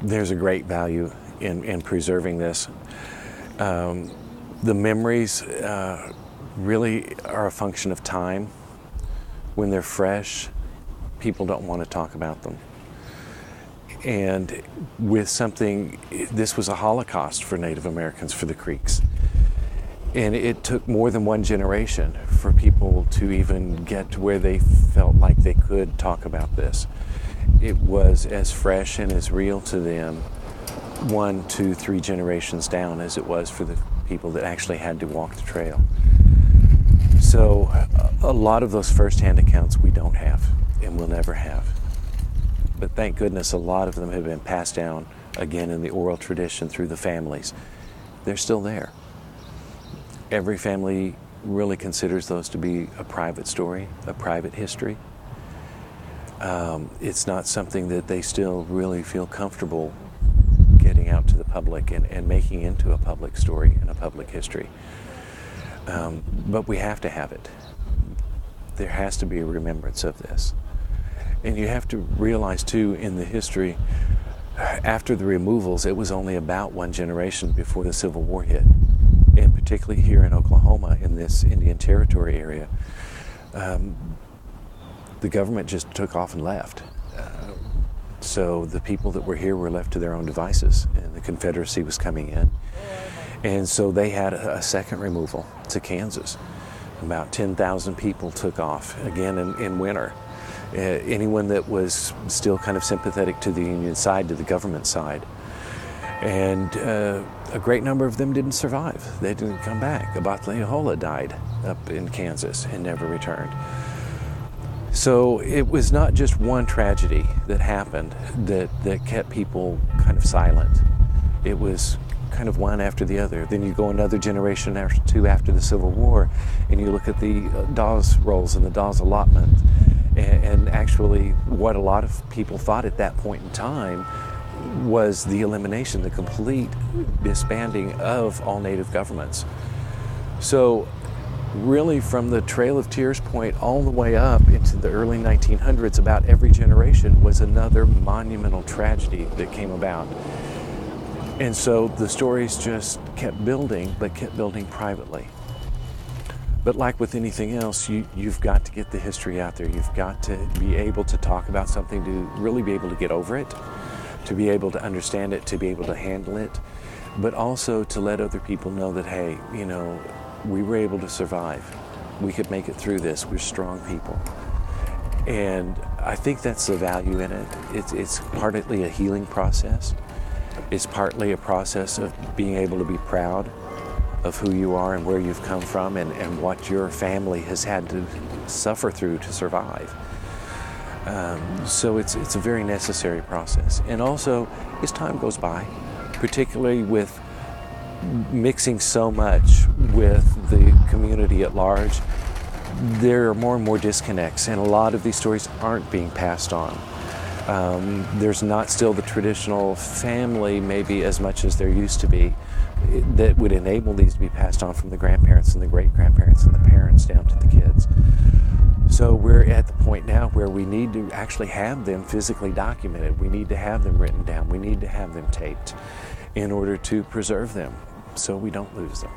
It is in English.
there's a great value in preserving this. The memories really are a function of time. When they're fresh, people don't want to talk about them. And with something, this was a Holocaust for Native Americans, for the Creeks. And it took more than one generation for people to even get to where they felt like they could talk about this. It was as fresh and as real to them 1, 2, 3 generations down as it was for the people that actually had to walk the trail. So a lot of those first-hand accounts we don't have and will never have. But thank goodness a lot of them have been passed down, again, in the oral tradition through the families. They're still there. Every family really considers those to be a private story, a private history. It's not something that they still really feel comfortable getting out to the public and making into a public story and a public history. But we have to have it. There has to be a remembrance of this. And you have to realize, too, in the history, after the removals, it was only about one generation before the Civil War hit. And particularly here in Oklahoma, in this Indian Territory area, the government just took off and left. So the people that were here were left to their own devices, and the Confederacy was coming in. And so they had a second removal to Kansas. About 10,000 people took off, again in winter. Anyone that was still kind of sympathetic to the Union side, to the government side. And a great number of them didn't survive. They didn't come back. Abattle Ahola died up in Kansas and never returned. So it was not just one tragedy that happened that kept people kind of silent. It was kind of one after the other. Then you go another generation or two after the Civil War, and you look at the Dawes rolls and the Dawes allotment, and actually what a lot of people thought at that point in time was the elimination, the complete disbanding of all Native governments. So really from the Trail of Tears point all the way up into the early 1900s, about every generation was another monumental tragedy that came about. And so the stories just kept building, but kept building privately. But like with anything else, you've got to get the history out there. You've got to be able to talk about something, to really be able to get over it, to be able to understand it, to be able to handle it, but also to let other people know that, hey, you know, we were able to survive. We could make it through this. We're strong people. And I think that's the value in it. It's partly a healing process. It's partly a process of being able to be proud of who you are and where you've come from and what your family has had to suffer through to survive. So it's a very necessary process. And also, as time goes by, particularly with mixing so much with the community at large, there are more and more disconnects, and a lot of these stories aren't being passed on. There's not still the traditional family, maybe as much as there used to be, that would enable these to be passed on from the grandparents and the great-grandparents and the parents down to the kids. So we're at the point now where we need to actually have them physically documented. We need to have them written down. We need to have them taped in order to preserve them so we don't lose them.